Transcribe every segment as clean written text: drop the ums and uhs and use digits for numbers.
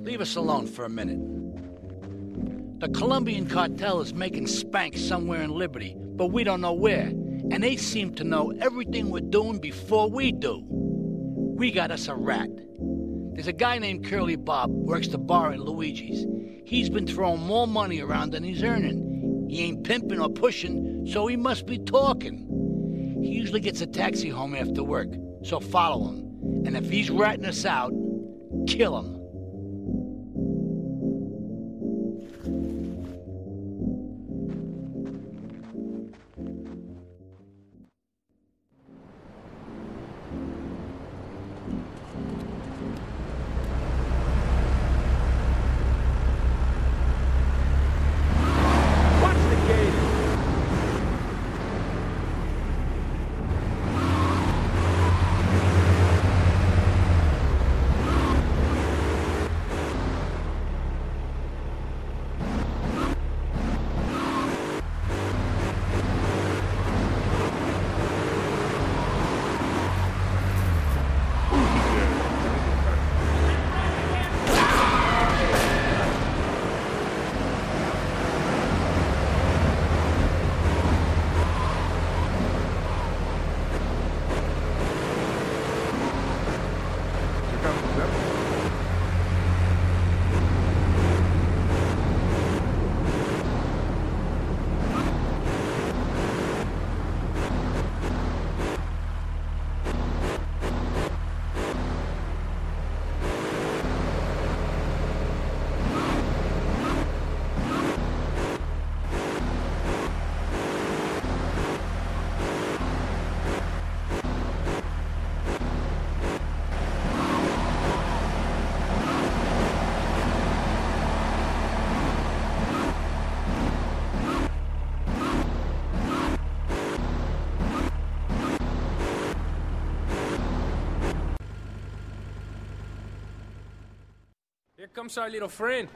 Leave us alone for a minute. The Colombian cartel is making spank somewhere in Liberty, but we don't know where. And they seem to know everything we're doing before we do. We got us a rat. There's a guy named Curly Bob, works the bar at Luigi's. He's been throwing more money around than he's earning. He ain't pimping or pushing, so he must be talking. He usually gets a taxi home after work, so follow him. And if he's ratting us out, kill him. Here comes our little friend,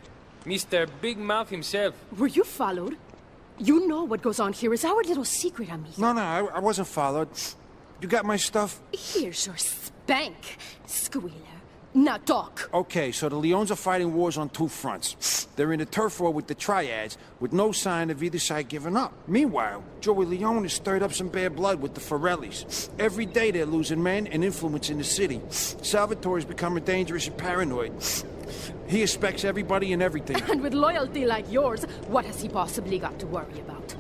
Mr. Big Mouth himself. Were you followed? You know what goes on here is our little secret, amigo. No, I wasn't followed. You got my stuff? Here's your spank, squealer. Now talk. Okay, so the Leones are fighting wars on two fronts. They're in a turf war with the Triads, with no sign of either side giving up. Meanwhile, Joey Leone has stirred up some bad blood with the Forellis. Every day they're losing men and influence in the city. Salvatore's becoming dangerous and paranoid. He expects everybody and everything. And with loyalty like yours, what has he possibly got to worry about?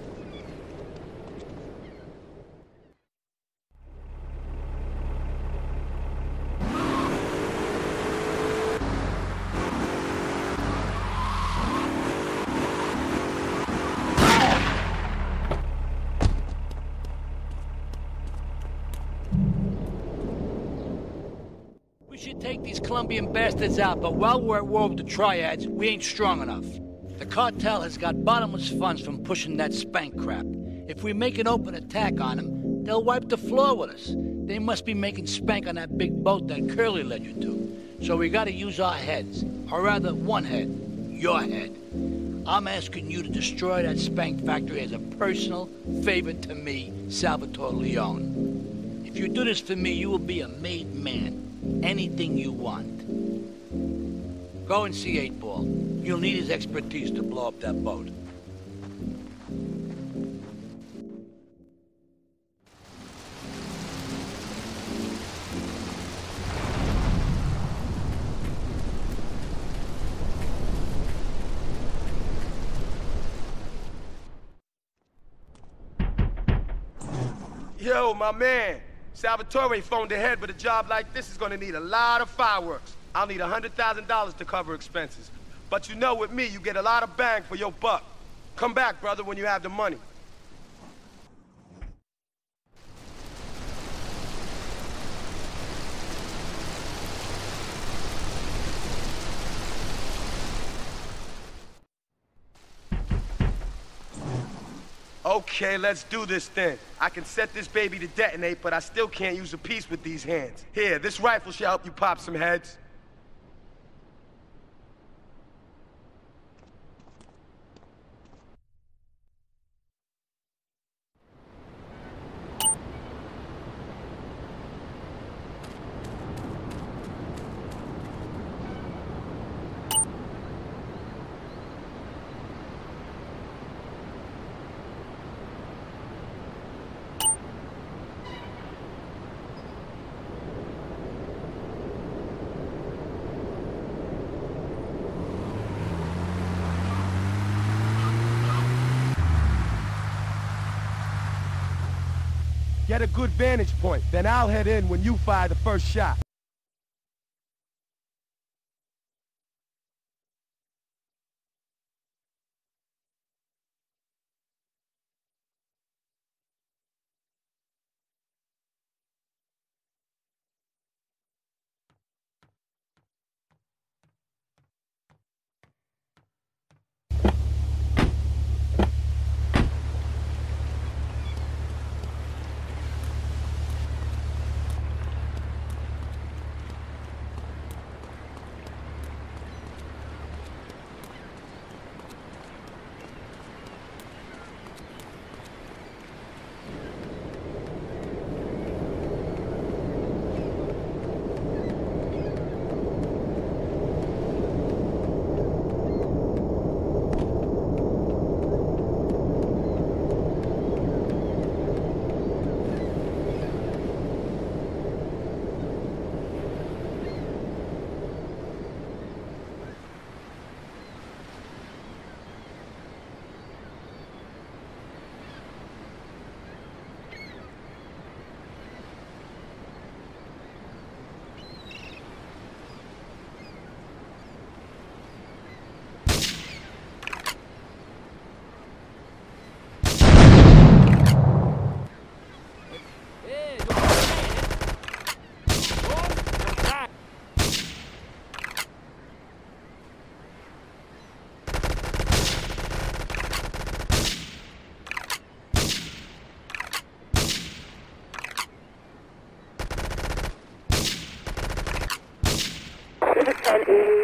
We should take these Colombian bastards out, but while we're at war with the Triads, we ain't strong enough. The cartel has got bottomless funds from pushing that spank crap. If we make an open attack on them, they'll wipe the floor with us. They must be making spank on that big boat that Curly led you to. So we gotta use our heads, or rather one head, your head. I'm asking you to destroy that spank factory as a personal favor to me, Salvatore Leone. If you do this for me, you will be a made man. Anything you want. Go and see 8-Ball. You'll need his expertise to blow up that boat. Yo, my man. Salvatore phoned ahead, but a job like this is gonna need a lot of fireworks. I'll need $100,000 to cover expenses. But you know, with me, you get a lot of bang for your buck. Come back, brother, when you have the money. Okay, let's do this then. I can set this baby to detonate, but I still can't use a piece with these hands. Here, this rifle should help you pop some heads. Yo, my man, Salvatore phoned ahead, but a job like this is gonna need a lot of fireworks. I'll need $100,000 to cover expenses. But you know, with me, you get a lot of bang for your buck. Come back, brother, when you have the money. Get a good vantage point, then I'll head in when you fire the first shot.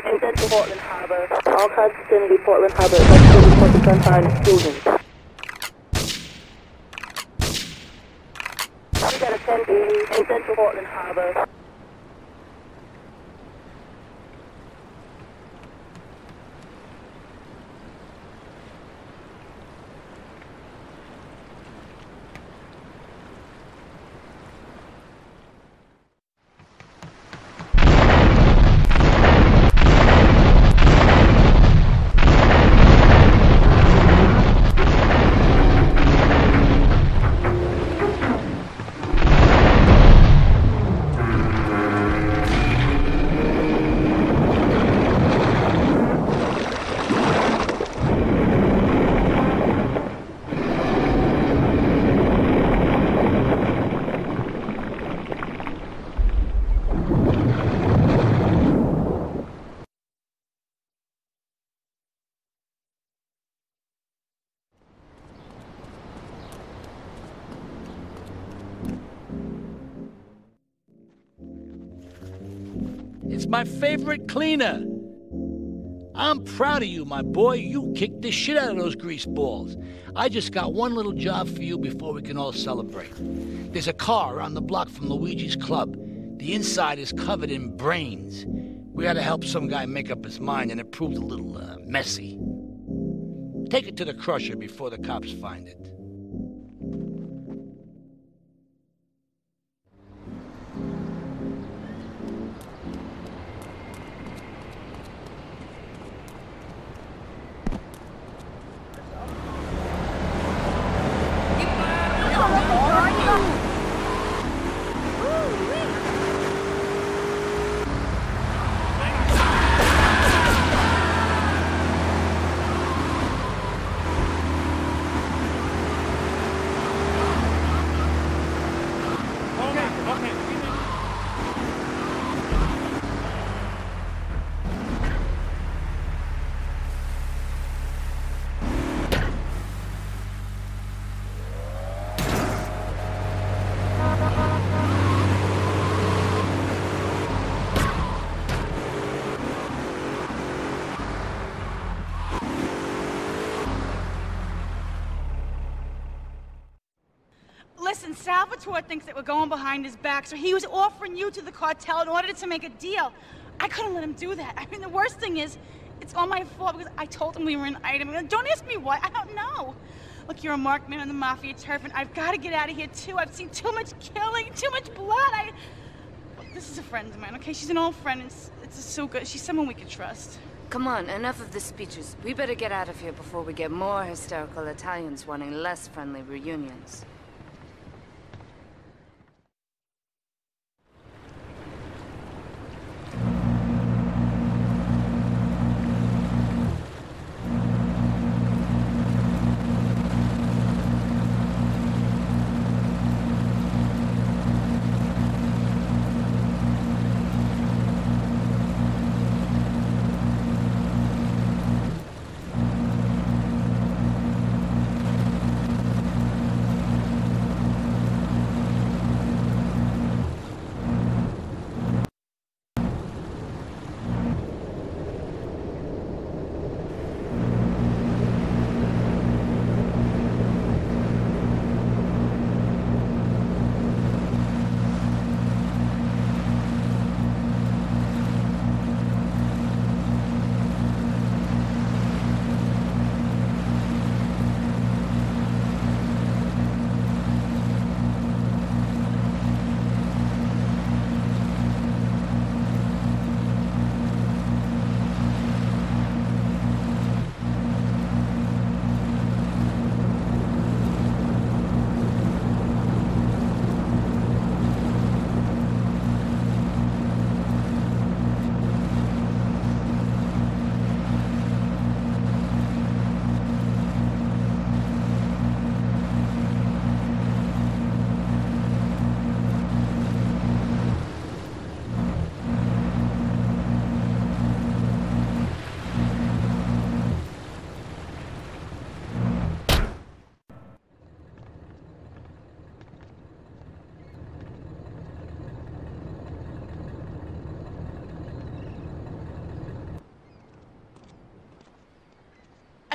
In Central Portland Harbour. All cars vicinity Portland Harbour. Let's report the gunfire and explosions. We got a 10 in Central Portland Harbour. It's my favorite cleaner. I'm proud of you, my boy. You kicked the shit out of those grease balls. I just got one little job for you before we can all celebrate. There's a car around the block from Luigi's club. The inside is covered in brains. We had to help some guy make up his mind, and it proved a little messy. Take it to the crusher before the cops find it. Listen, Salvatore thinks that we're going behind his back, so he was offering you to the cartel in order to make a deal. I couldn't let him do that. I mean, the worst thing is, it's all my fault because I told him we were an item. Don't ask me why. I don't know. Look, you're a marked man on the Mafia turf, and I've got to get out of here, too. I've seen too much killing, too much blood. This is a friend of mine, okay? She's an old friend. It's so good. She's someone we can trust. Come on, enough of the speeches. We better get out of here before we get more hysterical Italians wanting less friendly reunions.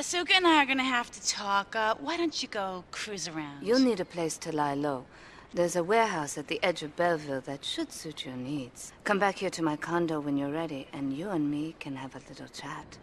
Asuka and I are gonna have to talk. Why don't you go cruise around? You'll need a place to lie low. There's a warehouse at the edge of Belleville that should suit your needs. Come back here to my condo when you're ready, and you and me can have a little chat.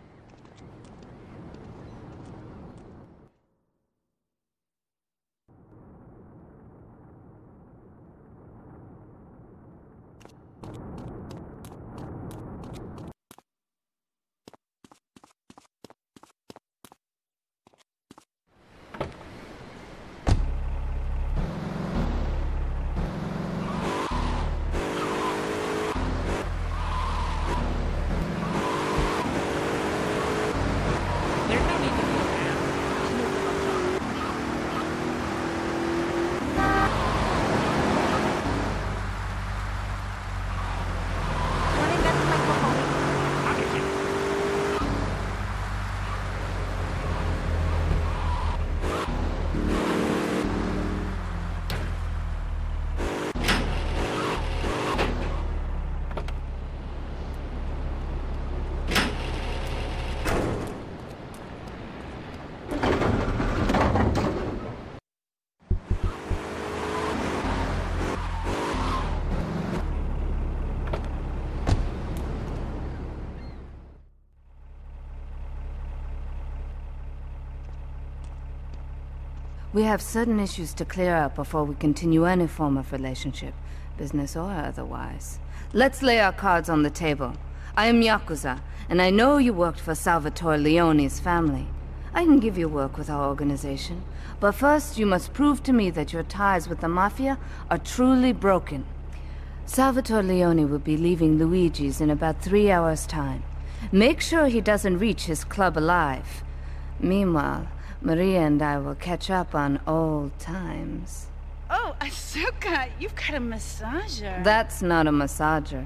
We have certain issues to clear up before we continue any form of relationship, business or otherwise. Let's lay our cards on the table. I am Yakuza, and I know you worked for Salvatore Leone's family. I can give you work with our organization, but first you must prove to me that your ties with the Mafia are truly broken. Salvatore Leone will be leaving Luigi's in about 3 hours' time. Make sure he doesn't reach his club alive. Meanwhile, Maria and I will catch up on old times. Oh, Asuka, you've got a massager. That's not a massager.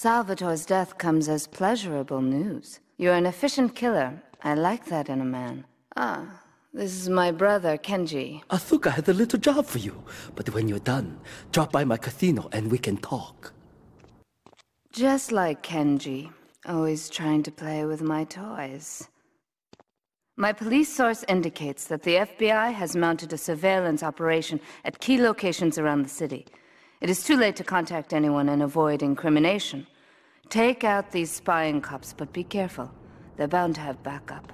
Salvatore's death comes as pleasurable news. You're an efficient killer. I like that in a man. Ah, this is my brother, Kenji. Asuka has a little job for you, but when you're done, drop by my casino and we can talk. Just like Kenji, always trying to play with my toys. My police source indicates that the FBI has mounted a surveillance operation at key locations around the city. It is too late to contact anyone and avoid incrimination. Take out these spying cops, but be careful. They're bound to have backup.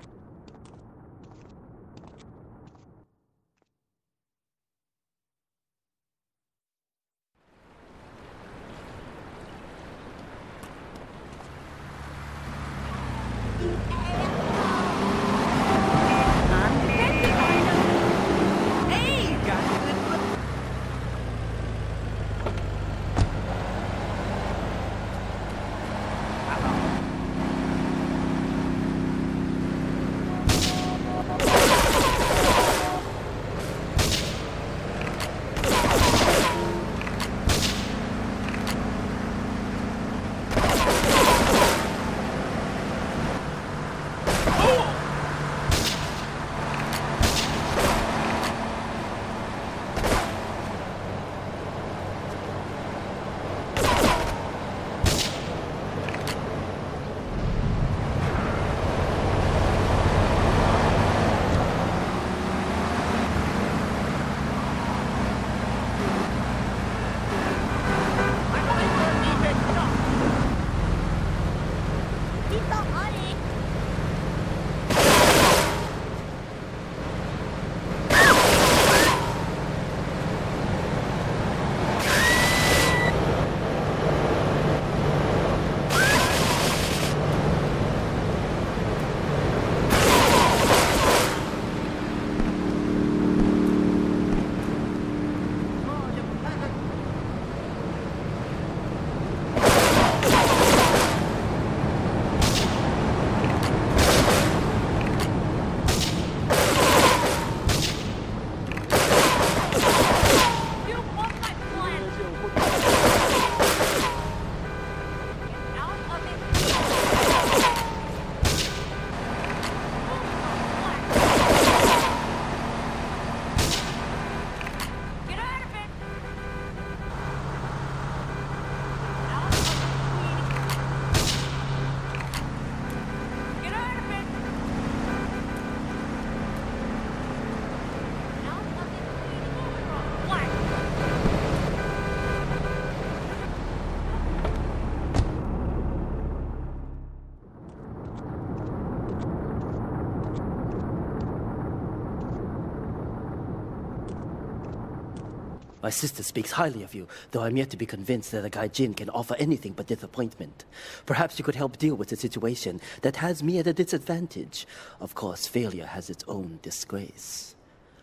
My sister speaks highly of you, though I'm yet to be convinced that a guy Jin can offer anything but disappointment. Perhaps you could help deal with a situation that has me at a disadvantage. Of course, failure has its own disgrace.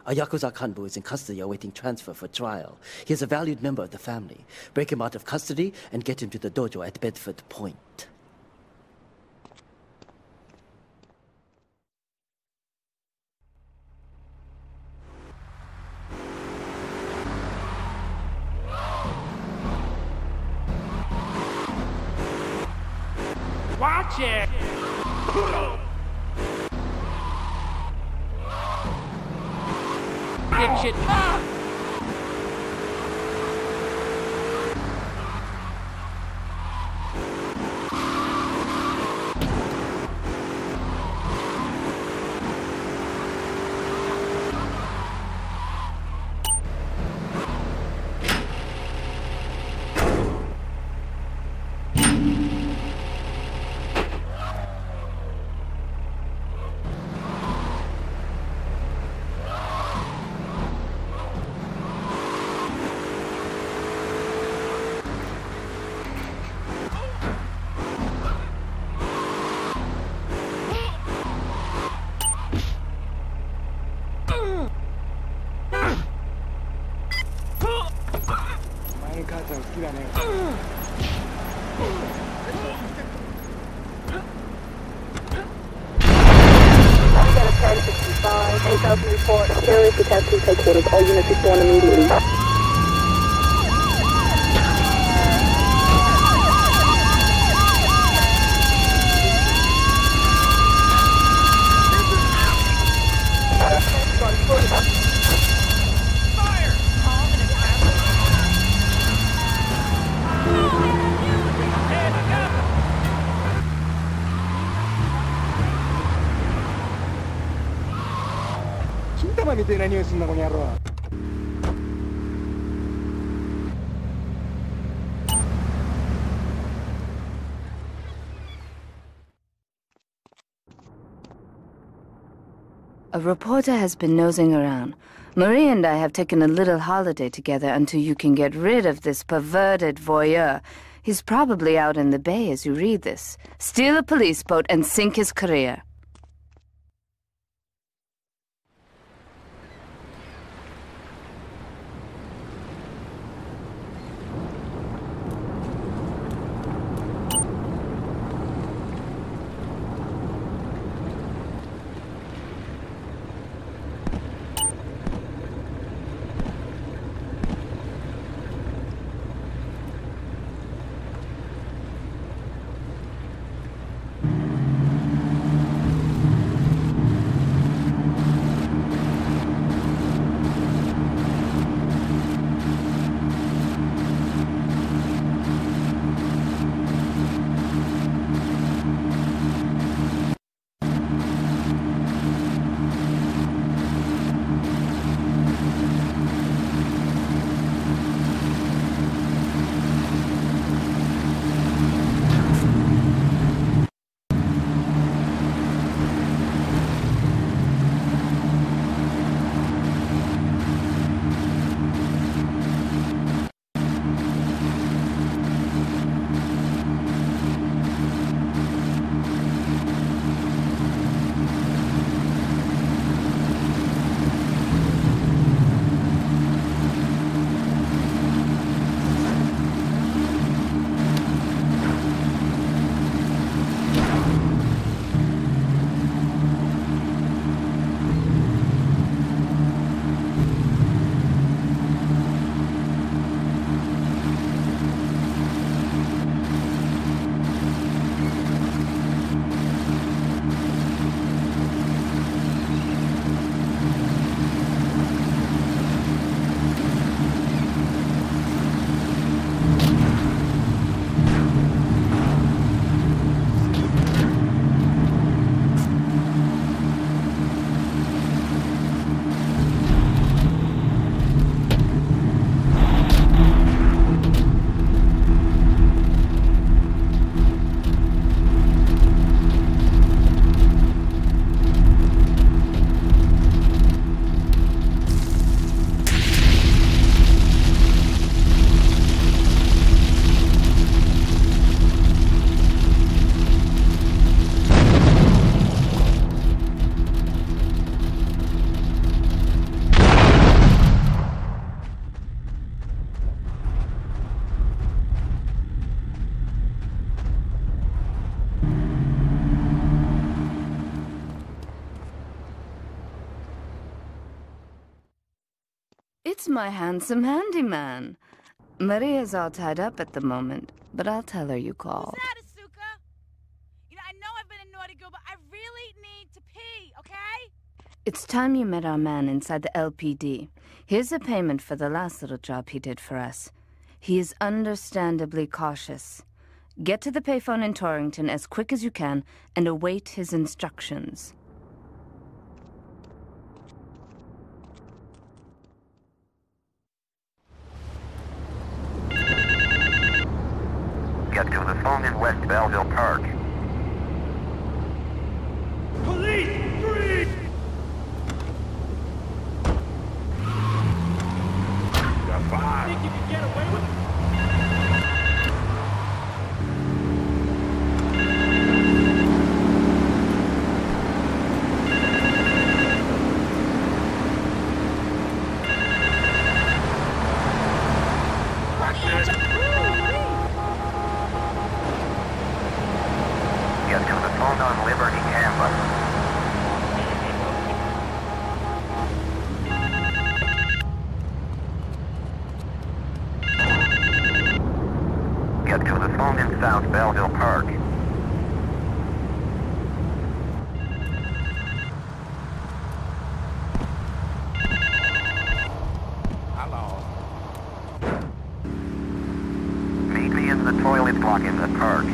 A Yakuza Kanbu is in custody awaiting transfer for trial. He is a valued member of the family. Break him out of custody and get him to the dojo at Bedford Point. Watch it! Dipshit! Report, terrorist attack to headquarters. All units respond immediately. マみたいな匂いすんなこの野郎。A reporter has been nosing around. Marie and I have taken a little holiday together until you can get rid of this perverted voyeur. He's probably out in the bay as you read this. Steal a police boat and sink his career. It's my handsome handyman. Maria's all tied up at the moment, but I'll tell her you called. Who's that, Asuka? You know, I know I've been a naughty girl, but I really need to pee, okay? It's time you met our man inside the LPD. Here's a payment for the last little job he did for us. He is understandably cautious. Get to the payphone in Torrington as quick as you can and await his instructions. Get to the phone in West Belleville Park. Police! Freeze! Got five. Think you can get away with it? Get to the phone on Liberty campus. Get to the phone in South Belleville Park. Hello. Meet me in the toilet block in the park.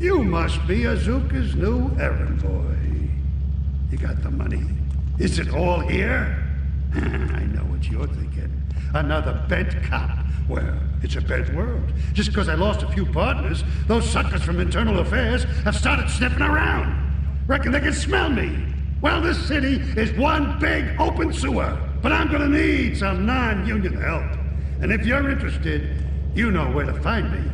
You must be Azuka's new errand boy. You got the money. Is it all here? I know what you're thinking. Another bent cop. Well, it's a bent world. Just because I lost a few partners, those suckers from Internal Affairs have started sniffing around. Reckon they can smell me. Well, this city is one big open sewer. But I'm gonna need some non-union help. And if you're interested, you know where to find me.